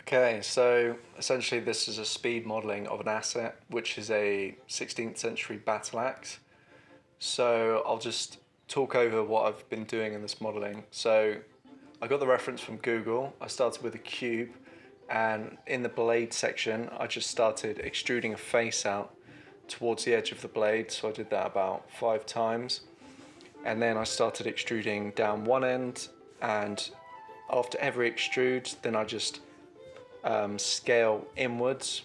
Okay, so essentially this is a speed modeling of an asset, which is a 16th century battle axe. So I'll just talk over what I've been doing in this modeling. So I got the reference from Google. I started with a cube, and in the blade section, I just started extruding a face out towards the edge of the blade. So I did that about 5 times. And then I started extruding down one end, and after every extrude, then I just scale inwards.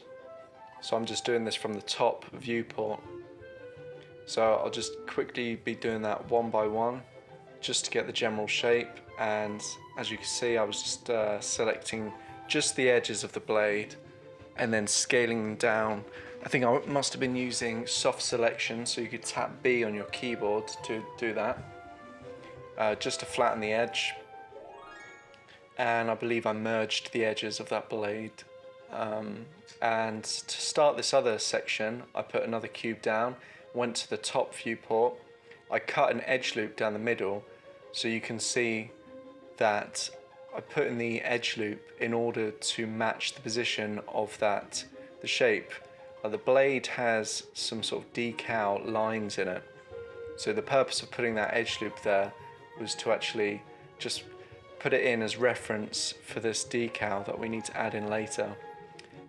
So I'm just doing this from the top viewport. So I'll just quickly be doing that one by one just to get the general shape. And as you can see, I was just selecting just the edges of the blade and then scaling them down. I think I must have been using soft selection, so you could tap B on your keyboard to do that, just to flatten the edge. And I believe I merged the edges of that blade. And to start this other section, I put another cube down, went to the top viewport. I cut an edge loop down the middle, so you can see that I put in the edge loop in order to match the position of the shape. The blade has some sort of decal lines in it, so the purpose of putting that edge loop there was to actually just put it in as reference for this decal that we need to add in later.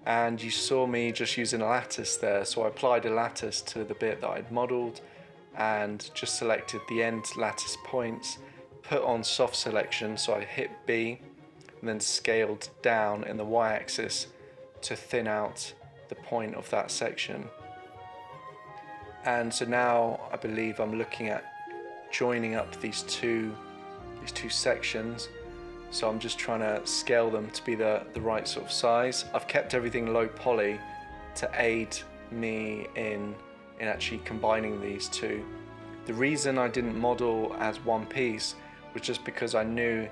And you saw me just using a lattice there, so I applied a lattice to the bit that I'd modelled and just selected the end lattice points, put on soft selection, so I hit B and then scaled down in the y-axis to thin out the point of that section. And so now I believe I'm looking at joining up these two sections. So I'm just trying to scale them to be the right sort of size. I've kept everything low poly to aid me in actually combining these two. The reason I didn't model as one piece was just because I knew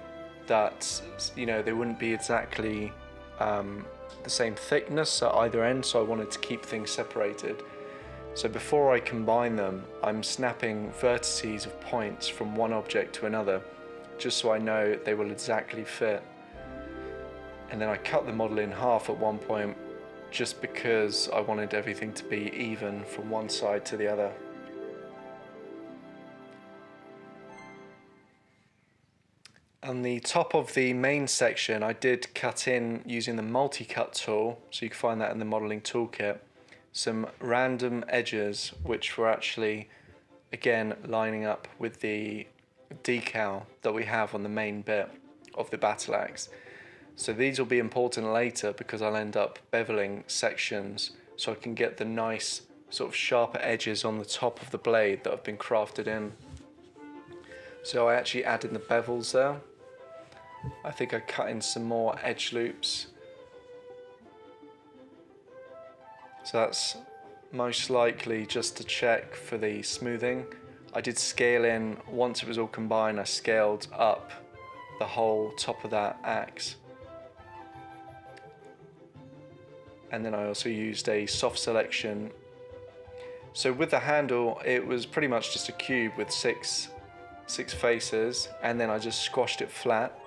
that, you know, they wouldn't be exactly the same thickness at either end, so I wanted to keep things separated. So before I combine them, I'm snapping vertices of points from one object to another, just so I know they will exactly fit. And then I cut the model in half at one point, just because I wanted everything to be even from one side to the other. On the top of the main section, I did cut in using the multi-cut tool, so you can find that in the modeling toolkit, some random edges which were actually, again, lining up with the decal that we have on the main bit of the battle axe. So these will be important later because I'll end up beveling sections so I can get the nice sort of sharper edges on the top of the blade that have been crafted in. So I actually added the bevels there. I think I cut in some more edge loops. So that's most likely just to check for the smoothing. I did scale in, once it was all combined, I scaled up the whole top of that axe. And then I also used a soft selection. So with the handle, it was pretty much just a cube with six faces, and then I just squashed it flat,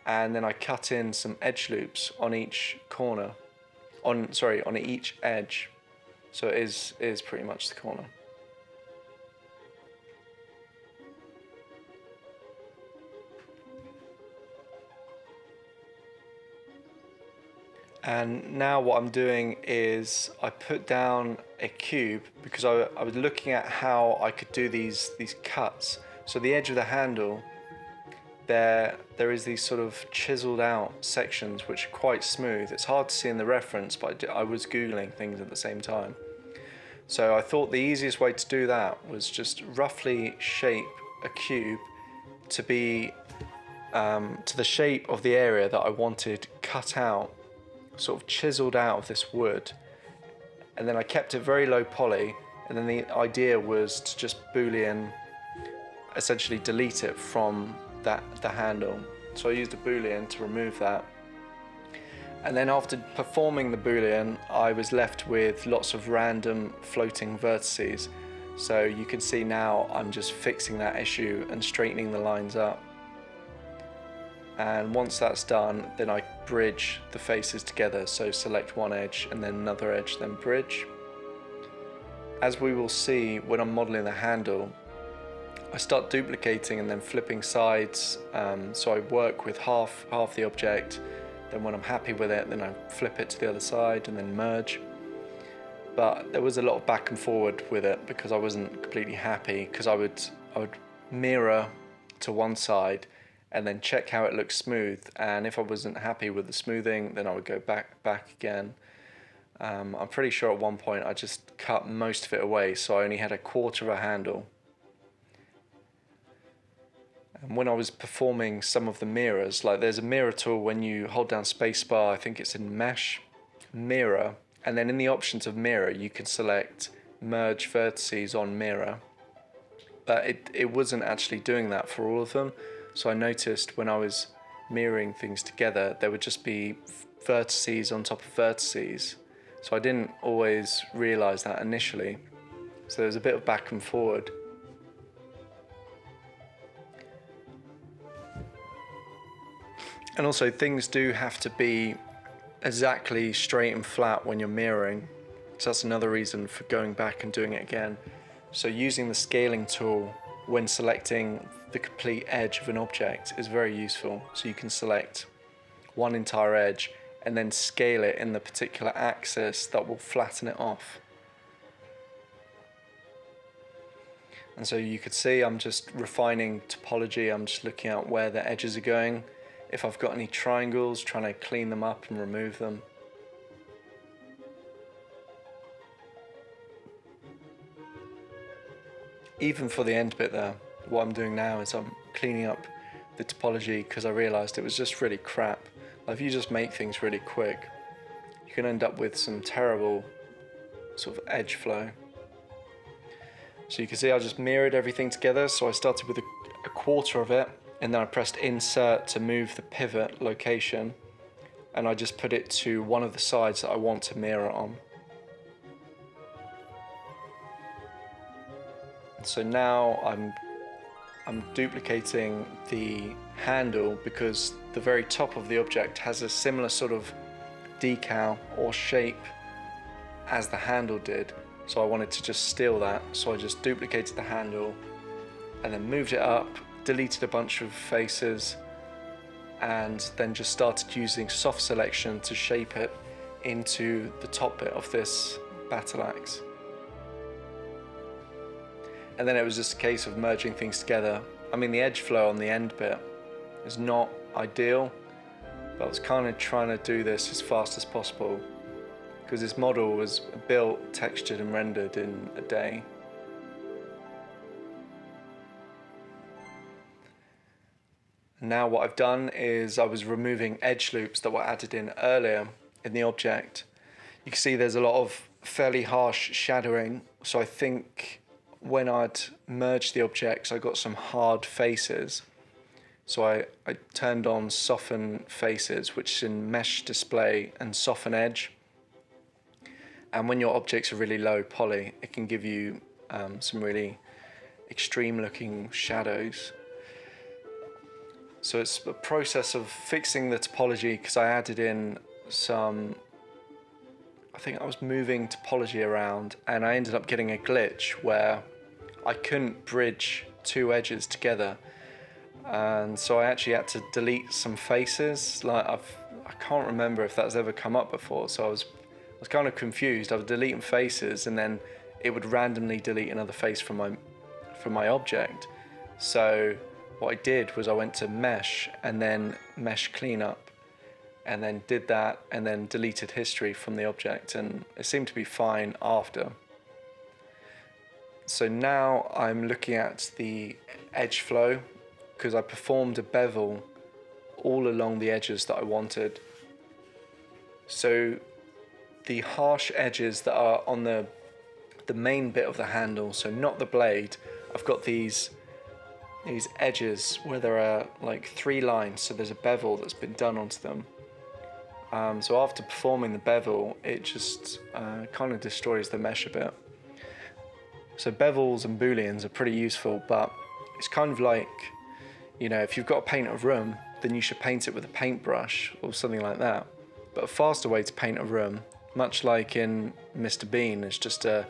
and then I cut in some edge loops on each corner, on each edge. So it is pretty much the corner. And now what I'm doing is I put down a cube because I was looking at how I could do these cuts. So the edge of the handle, there is these sort of chiseled out sections which are quite smooth. It's hard to see in the reference, but I was Googling things at the same time. So I thought the easiest way to do that was just roughly shape a cube to be to the shape of the area that I wanted cut out, sort of chiseled out of this wood. And then I kept it very low poly, and then the idea was to just Boolean, essentially delete it from the handle. So I used a Boolean to remove that. And then after performing the Boolean, I was left with lots of random floating vertices. So you can see now I'm just fixing that issue and straightening the lines up. and once that's done, then I bridge the faces together. So select one edge and then another edge, then bridge. As we will see when I'm modeling the handle, I start duplicating and then flipping sides. So I work with half the object, then when I'm happy with it, then I flip it to the other side and then merge. But there was a lot of back and forward with it because I wasn't completely happy, because I would mirror to one side and then check how it looks smooth, and if I wasn't happy with the smoothing, then I would go back again. I'm pretty sure at one point I just cut most of it away, so I only had a quarter of a handle. And when I was performing some of the mirrors, like there's a mirror tool when you hold down spacebar, I think it's in mesh, mirror, and then in the options of mirror you can select merge vertices on mirror, but it wasn't actually doing that for all of them. So I noticed when I was mirroring things together, there would just be vertices on top of vertices. So I didn't always realize that initially. So there was a bit of back and forward. And also things do have to be exactly straight and flat when you're mirroring. So that's another reason for going back and doing it again. So using the scaling tool when selecting the complete edge of an object is very useful. So you can select one entire edge and then scale it in the particular axis that will flatten it off. And so you could see I'm just refining topology. I'm just looking at where the edges are going. If I've got any triangles, trying to clean them up and remove them. Even for the end bit there, what I'm doing now is I'm cleaning up the topology because I realized it was just really crap. Like if you just make things really quick, you can end up with some terrible sort of edge flow. So you can see I just mirrored everything together. So I started with a quarter of it, and then I pressed insert to move the pivot location, and I just put it to one of the sides that I want to mirror on. So now I'm duplicating the handle because the very top of the object has a similar sort of decal or shape as the handle did. So I wanted to just steal that. So I just duplicated the handle and then moved it up, deleted a bunch of faces, and then just started using soft selection to shape it into the top bit of this battle axe. And then it was just a case of merging things together. I mean, the edge flow on the end bit is not ideal, but I was kind of trying to do this as fast as possible because this model was built, textured and rendered in a day. Now what I've done is I was removing edge loops that were added in earlier in the object. You can see there's a lot of fairly harsh shadowing, so I think when I'd merged the objects I got some hard faces. So I turned on soften faces, which is in mesh display and soften edge. And when your objects are really low poly, it can give you some really extreme looking shadows. So it's a process of fixing the topology because I added in some, I think I was moving topology around and I ended up getting a glitch where I couldn't bridge two edges together. And so I actually had to delete some faces. Like I can't remember if that's ever come up before. So I was kind of confused. I was deleting faces and then it would randomly delete another face from my object. So what I did was I went to mesh and then mesh cleanup and then did that and then deleted history from the object, and it seemed to be fine after. So now I'm looking at the edge flow because I performed a bevel all along the edges that I wanted. So the harsh edges that are on the main bit of the handle, so not the blade, I've got these edges where there are like 3 lines, so there's a bevel that's been done onto them. So after performing the bevel, it just kind of destroys the mesh a bit. So bevels and booleans are pretty useful, but it's kind of like You know, if you've got to paint a room, then you should paint it with a paintbrush or something like that. But a faster way to paint a room, much like in Mr. Bean, is just to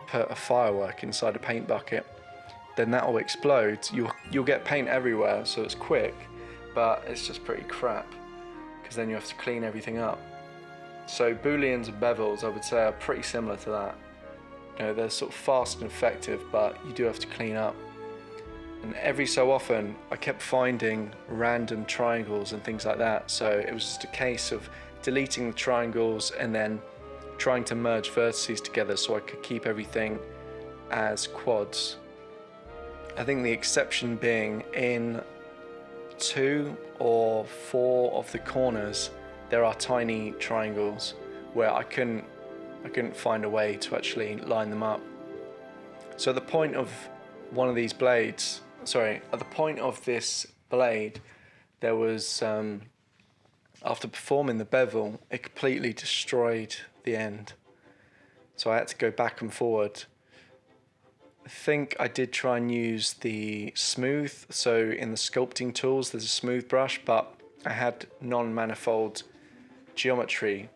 put a firework inside a paint bucket. Then that will explode. You'll get paint everywhere, so it's quick, but it's just pretty crap, because then you have to clean everything up. So booleans and bevels, I would say, are pretty similar to that. You know, they're sort of fast and effective, but you do have to clean up. And every so often, I kept finding random triangles and things like that. So it was just a case of deleting the triangles and then trying to merge vertices together so I could keep everything as quads. I think the exception being in 2 or 4 of the corners, there are tiny triangles where I couldn't find a way to actually line them up. So at the point of one of these blades, at the point of this blade, there was, after performing the bevel, it completely destroyed the end. So I had to go back and forward. I think I did try and use the smooth, so in the sculpting tools there's a smooth brush, but I had non-manifold geometry,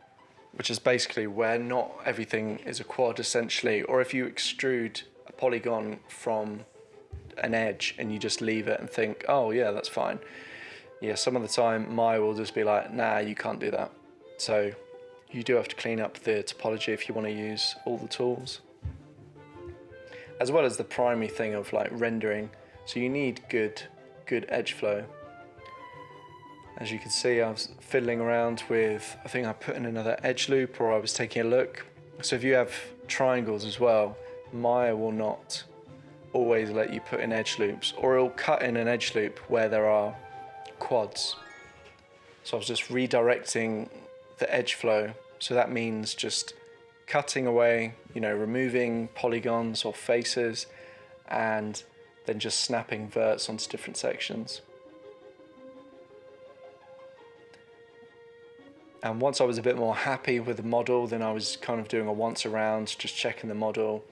which is basically where not everything is a quad essentially, or if you extrude a polygon from an edge and you just leave it and think, oh yeah, that's fine. Yeah, some of the time Maya will just be like, nah, you can't do that. So you do have to clean up the topology if you want to use all the tools, as well as the primary thing of like rendering. So you need good edge flow. As you can see, I was fiddling around with, I think I put in another edge loop, or I was taking a look. So if you have triangles as well, Maya will not always let you put in edge loops, or it'll cut in an edge loop where there are quads. So I was just redirecting the edge flow. So that means just cutting away, you know, removing polygons or faces, and then just snapping verts onto different sections. And once I was a bit more happy with the model, then I was kind of doing a once around, just checking the model,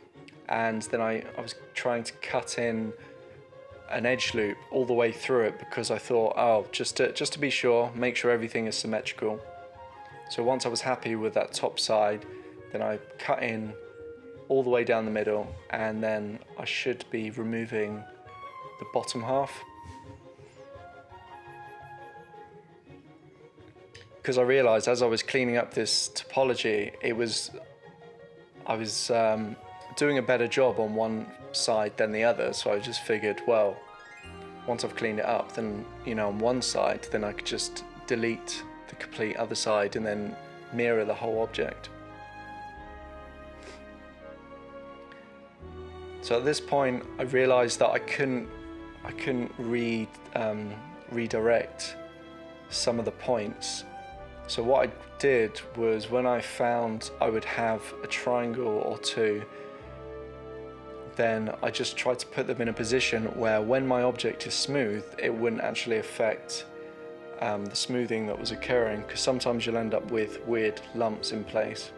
and then I was trying to cut in an edge loop all the way through it, because I thought, oh, just to be sure, make sure everything is symmetrical. So once I was happy with that top side, then I cut in all the way down the middle, and then I should be removing the bottom half. Because I realized as I was cleaning up this topology, I was doing a better job on one side than the other, so I just figured, well, once I've cleaned it up, then, you know, on one side, then I could just delete the complete other side and then mirror the whole object. So at this point, I realized that I couldn't redirect some of the points. So what I did was, when I found I would have a triangle or two, then I just tried to put them in a position where when my object is smooth, it wouldn't actually affect the smoothing that was occurring, because sometimes you'll end up with weird lumps in place.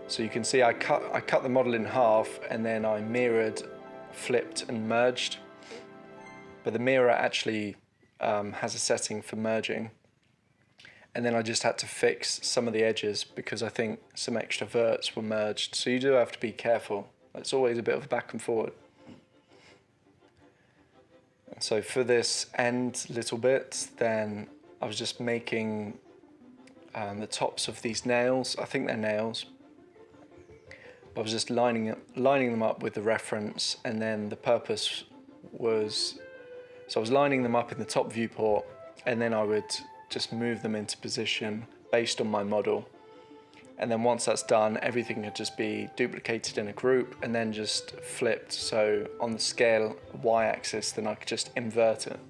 So you can see I cut the model in half, and then I mirrored, flipped and merged. But the mirror actually has a setting for merging. And then I just had to fix some of the edges because I think some extra verts were merged. So you do have to be careful. It's always a bit of a back and forward. So for this end little bit, then I was just making the tops of these nails. I think they're nails. I was just lining them up with the reference, and then the purpose was, so I was lining them up in the top viewport, and then I would just move them into position based on my model. And then once that's done, everything could just be duplicated in a group and then just flipped. So on the scale y-axis, then I could just invert it.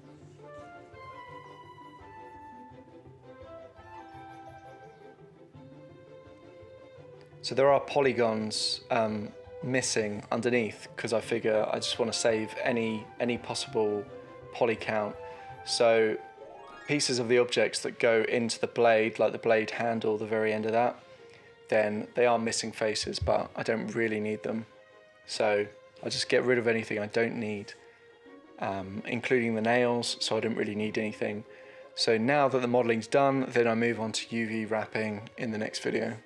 So there are polygons missing underneath, because I figure I just want to save any possible poly count. So pieces of the objects that go into the blade, like the blade handle, the very end of that, then they are missing faces, but I don't really need them. So I just get rid of anything I don't need. including the nails, so I didn't really need anything. So now that the modeling's done, then I move on to UV wrapping in the next video.